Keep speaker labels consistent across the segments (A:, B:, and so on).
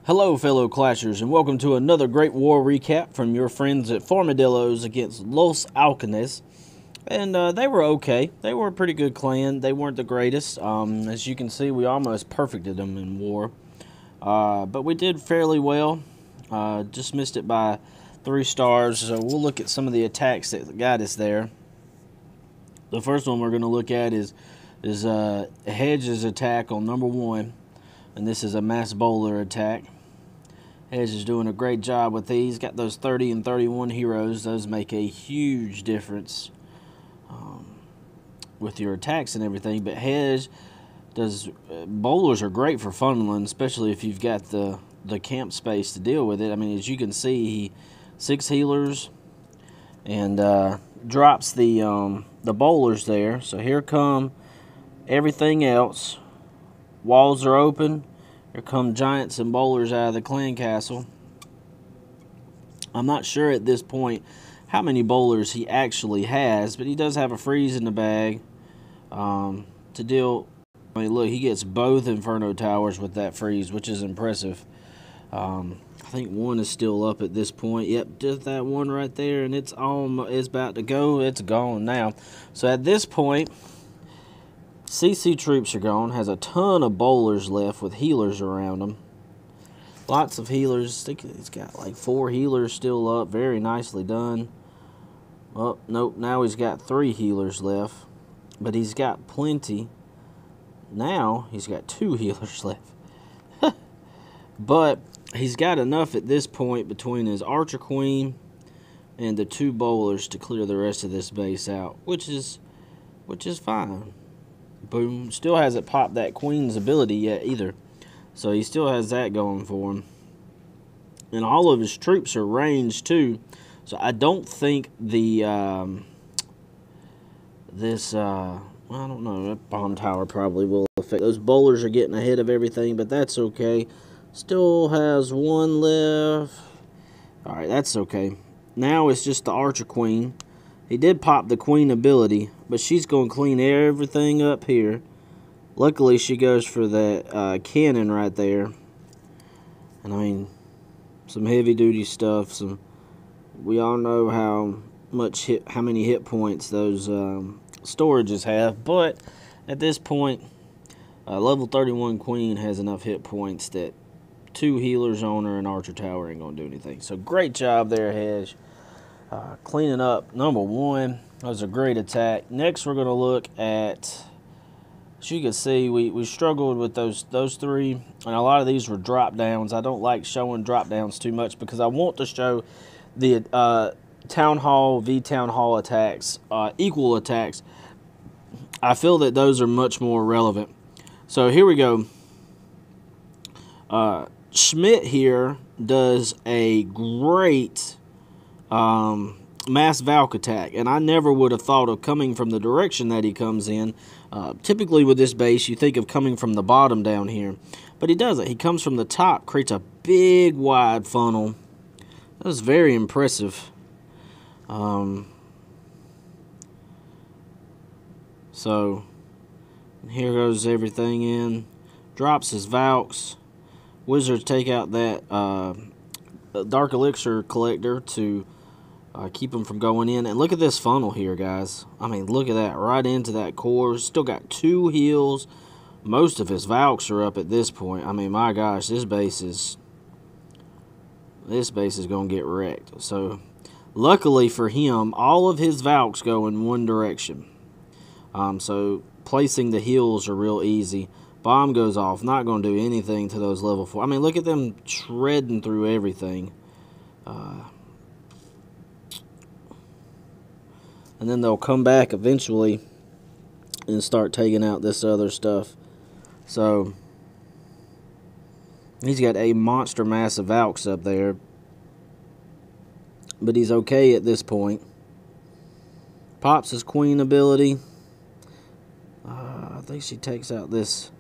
A: Hello, fellow Clashers, and welcome to another great war recap from your friends at Farmidillos against Los Alcones. And they were okay. They were a pretty good clan. They weren't the greatest. As you can see, we almost perfected them in war. But we did fairly well. Just missed it by 3 stars. So we'll look at some of the attacks that got us there. The first one we're going to look at is Hedge's attack on number 1. And this is a mass bowler attack. Hedge is doing a great job with these. Got those 30 and 31 heroes. Those make a huge difference with your attacks and everything. But Hedge does bowlers are great for funneling, especially if you've got the camp space to deal with it. I mean, as you can see, he 6 healers and drops the bowlers there. So here come everything else. Walls are open. Here come giants and bowlers out of the clan castle. I'm not sure at this point how many bowlers he actually has, but he does have a freeze in the bag to deal. I mean, look, he gets both Inferno Towers with that freeze, which is impressive. I think one is still up at this point. Yep, just that one right there, and it's about to go. It's gone now. So at this point, CC troops are gone. Has a ton of bowlers left with healers around them. Lots of healers. I think he's got like 4 healers still up. Very nicely done. Oh, nope. Now he's got 3 healers left. But he's got plenty. Now he's got 2 healers left. But he's got enough at this point between his Archer Queen and the 2 bowlers to clear the rest of this base out, which is fine. Boom. Still hasn't popped that Queen's ability yet either. So he still has that going for him. And all of his troops are ranged too. So I don't think the well, I don't know, that bomb tower probably will affect. Those bowlers are getting ahead of everything, but that's okay. Still has 1 left. Alright, that's okay. Now it's just the Archer Queen. He did pop the Queen ability, but she's going to clean everything up here. Luckily, she goes for that cannon right there. And I mean, some heavy-duty stuff. We all know how many hit points those storages have. But at this point, level 31 Queen has enough hit points that 2 healers on her and Archer Tower ain't going to do anything. So great job there, Hedge. Cleaning up number 1. That was a great attack. Next, we're going to look at, as you can see, we struggled with those 3, and a lot of these were drop downs. I don't like showing drop downs too much because I want to show the Town Hall v Town Hall attacks, equal attacks. I feel that those are much more relevant. So here we go. Schmidt here does a great mass Valk attack, and I never would have thought of coming from the direction that he comes in. Typically with this base, you think of coming from the bottom down here, but he doesn't. He comes from the top, creates a big wide funnel. That was very impressive. So here goes everything in. Drops his Valks. Wizards take out that Dark Elixir collector to keep them from going in. And look at this funnel here, guys. I mean, look at that. Right into that core. Still got 2 heals. Most of his Valks are up at this point. I mean, my gosh, this base is going to get wrecked. So, luckily for him, all of his Valks go in one direction. So, placing the heals are real easy. Bomb goes off. Not going to do anything to those level 4. I mean, look at them shredding through everything. And then they'll come back eventually and start taking out this other stuff. So, he's got a monster massive Valks up there. But he's okay at this point. Pops his Queen ability. I think she takes out this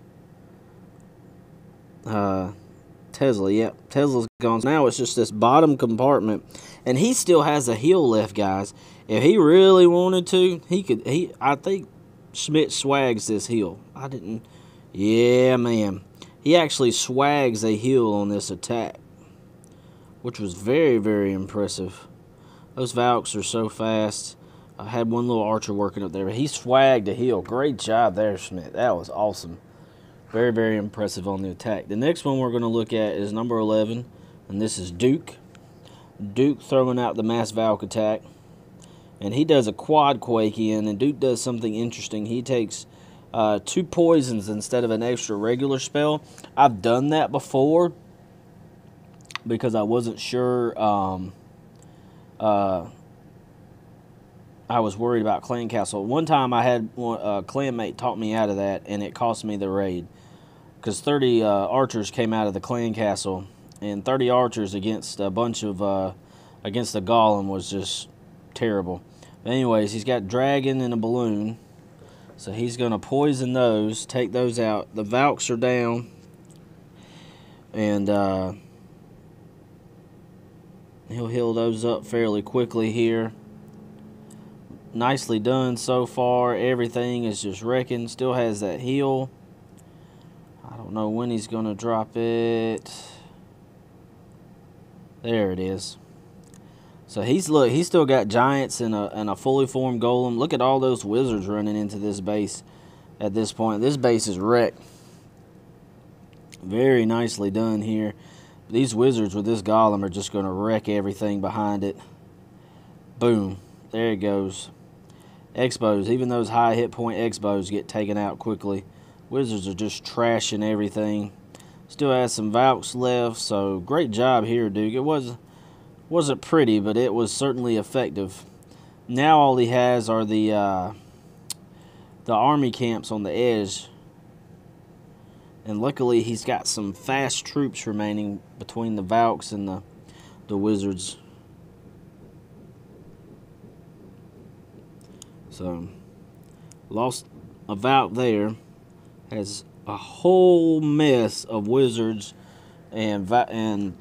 A: Tesla. Yep, Tesla's gone. Now it's just this bottom compartment. And he still has a heal left, guys. If he really wanted to, he could. I think Schmidt swags this heal. Yeah, man. He actually swags a heal on this attack, which was very, very impressive. Those Valks are so fast. I had one little archer working up there, but he swagged a heal. Great job there, Schmidt. That was awesome. Very, very impressive on the attack. The next one we're going to look at is number 11, and this is Duke. Duke throwing out the mass Valk attack. And he does a quad quake in, and Duke does something interesting. He takes 2 poisons instead of an extra regular spell. I've done that before because I wasn't sure. I was worried about Clan Castle. One time I had a clanmate talk me out of that, and it cost me the raid. Because 30 archers came out of the Clan Castle, and 30 archers against a bunch of, against the Golem was just terrible. But anyways, he's got Dragon and a Balloon. So he's going to poison those, take those out. The Valks are down. And he'll heal those up fairly quickly here. Nicely done so far. Everything is just wrecking. Still has that heal. I don't know when he's going to drop it. There it is. So he's still got giants and a fully formed golem. Look at all those wizards running into this base at this point. This base is wrecked. Very nicely done here. These wizards with this golem are just going to wreck everything behind it. Boom. There it goes. Expos. Even those high hit point expos get taken out quickly. Wizards are just trashing everything. Still has some Valks left, so great job here, Duke. It wasn't pretty, but it was certainly effective. Now all he has are the army camps on the edge. And luckily he's got some fast troops remaining between the Valks and the wizards. So, lost a Valk there. Has a whole mess of wizards and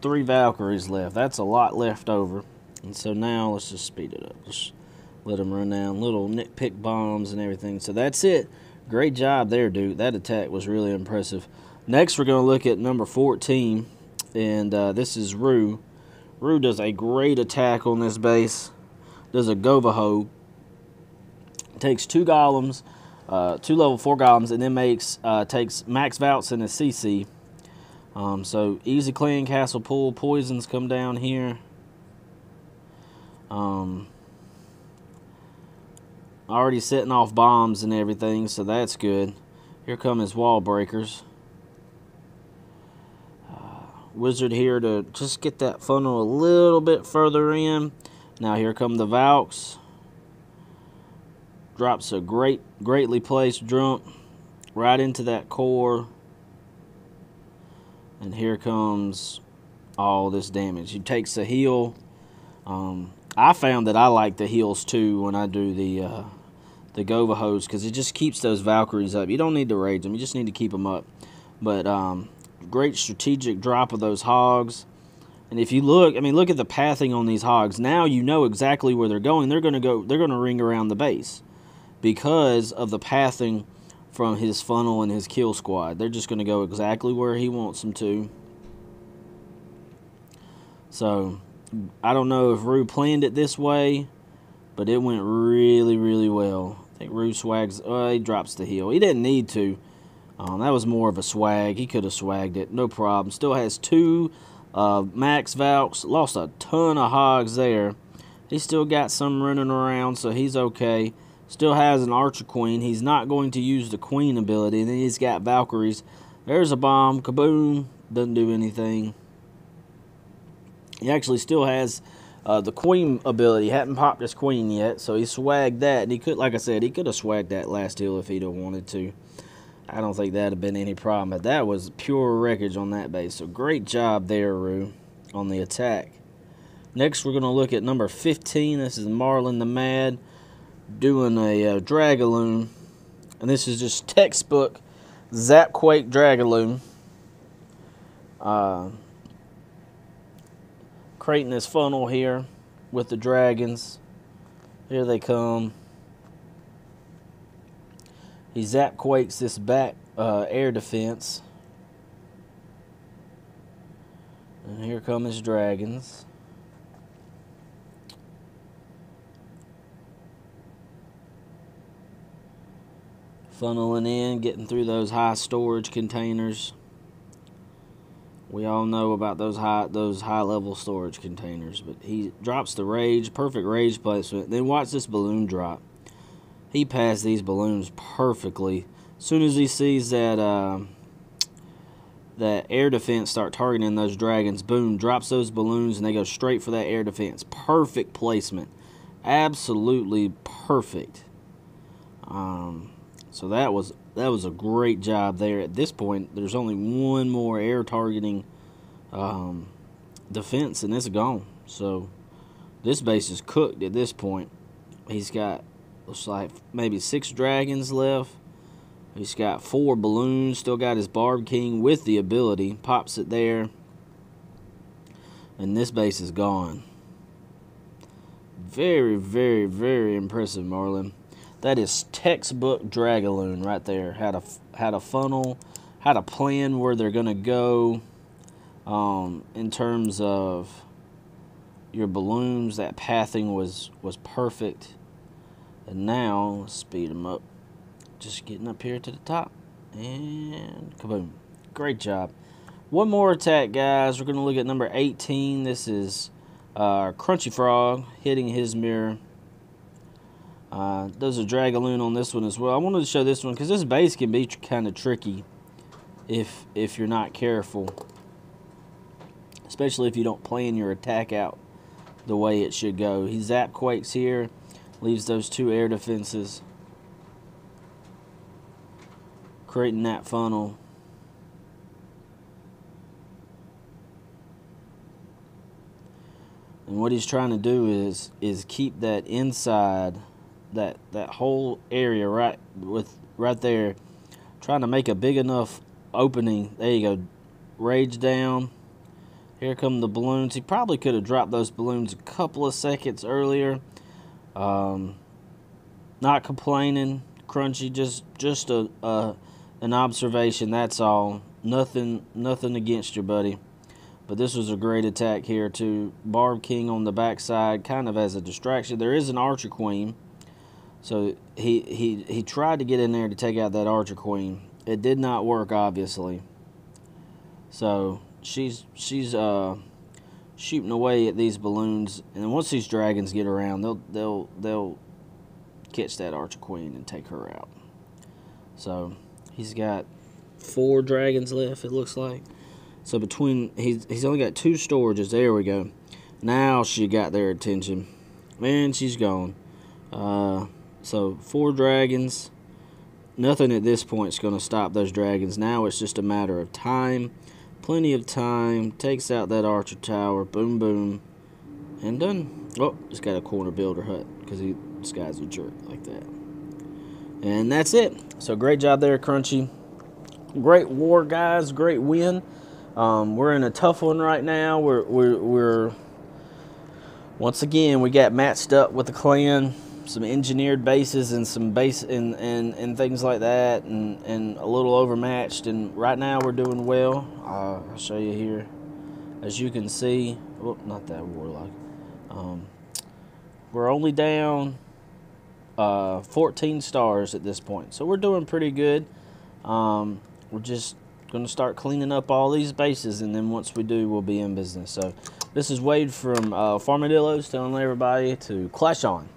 A: 3 Valkyries left. That's a lot left over. And so now let's just speed it up. Just let them run down. Little nitpick bombs and everything. So that's it. Great job there, Duke. That attack was really impressive. Next, we're going to look at number 14. And this is Rue. Rue does a great attack on this base. Does a Govaho. Takes 2 golems. 2 level 4 golems, and then takes max Valks and a CC. So easy Clan Castle pull. Poisons come down here. Already setting off bombs and everything, so that's good. Here come his wall breakers. Wizard here to just get that funnel a little bit further in. Now here come the Valks. Drops a greatly placed jump right into that core. And here comes all this damage. He takes a heal. I found that I like the heals too when I do the Govahos, because it just keeps those Valkyries up. You don't need to rage them. You just need to keep them up. But great strategic drop of those hogs. And if you look, I mean, look at the pathing on these hogs. Now you know exactly where they're going. They're going to ring around the base, because of the pathing from his funnel and his kill squad. They're just going to go exactly where he wants them to. So, I don't know if Rue planned it this way, but it went really, really well. I think Rue swags, he drops the heal. He didn't need to. That was more of a swag. He could have swagged it, no problem. Still has 2 max Valks. Lost a ton of hogs there. He's still got some running around, so he's okay. Still has an Archer Queen. He's not going to use the Queen ability. And then he's got Valkyries. There's a bomb. Kaboom. Doesn't do anything. He actually still has the Queen ability. He hadn't popped his Queen yet, so he swagged that. And he could, like I said, he could have swagged that last heal if he'd have wanted to. I don't think that'd have been any problem. But that was pure wreckage on that base. So great job there, Rue, on the attack. Next, we're going to look at number 15. This is Marlin the Mad, doing a Dragaloon, and this is just textbook Zapquake Dragaloon. Creating this funnel here with the dragons. Here they come. He Zapquakes this back air defense. And here come his dragons. Funneling in, getting through those high storage containers. We all know about those high level storage containers, but he drops the rage, perfect rage placement. Then watch this balloon drop. He passed these balloons perfectly. As soon as he sees that that air defense start targeting those dragons, boom, drops those balloons and they go straight for that air defense. Perfect placement, absolutely perfect. So that was a great job there. At this point, there's only one more air targeting defense, and it's gone. So this base is cooked at this point. He's got, looks like, maybe 6 dragons left. He's got 4 balloons. Still got his Barb King with the ability. Pops it there. And this base is gone. Very, very, very impressive, Marlin. That is textbook Dragaloon right there. Had a funnel, had a plan where they're gonna go in terms of your balloons. That pathing was perfect. And now let's speed them up. Just getting up here to the top, and kaboom! Great job. One more attack, guys. We're gonna look at number 18. This is Crunchy Frog hitting his mirror. There's a Dragaloon on this one as well. I wanted to show this one because this base can be kind of tricky if you're not careful, especially if you don't plan your attack out the way it should go. He zap quakes here, leaves those 2 air defenses, creating that funnel. And what he's trying to do is keep that inside that whole area right there, trying to make a big enough opening. There you go. Rage down. Here come the balloons. He probably could have dropped those balloons a couple of seconds earlier. Not complaining, Crunchy. Just an observation. That's all. Nothing against your buddy. But this was a great attack here too. Barb King on the backside, kind of as a distraction. There is an Archer Queen. So he tried to get in there to take out that Archer Queen. It did not work, obviously. So she's shooting away at these balloons, and once these dragons get around, they'll catch that Archer Queen and take her out. So he's got 4 dragons left, it looks like. So between he's only got 2 storages. There we go. Now she got their attention. Man, she's gone. So 4 dragons. Nothing at this point is going to stop those dragons. Now it's just a matter of time. Plenty of time. Takes out that Archer Tower. Boom, boom. And done. Oh, just got a corner builder hut because this guy's a jerk like that. And that's it. So great job there, Crunchy. Great war, guys. Great win. We're in a tough one right now. We're once again, we got matched up with the clan. Some engineered bases and some base and things like that, and a little overmatched. And right now we're doing well. I'll show you here. As you can see, oh, not that warlock. We're only down 14 stars at this point, so we're doing pretty good. We're just going to start cleaning up all these bases, and then once we do, we'll be in business. So this is Wade from Farmidillos telling everybody to clash on.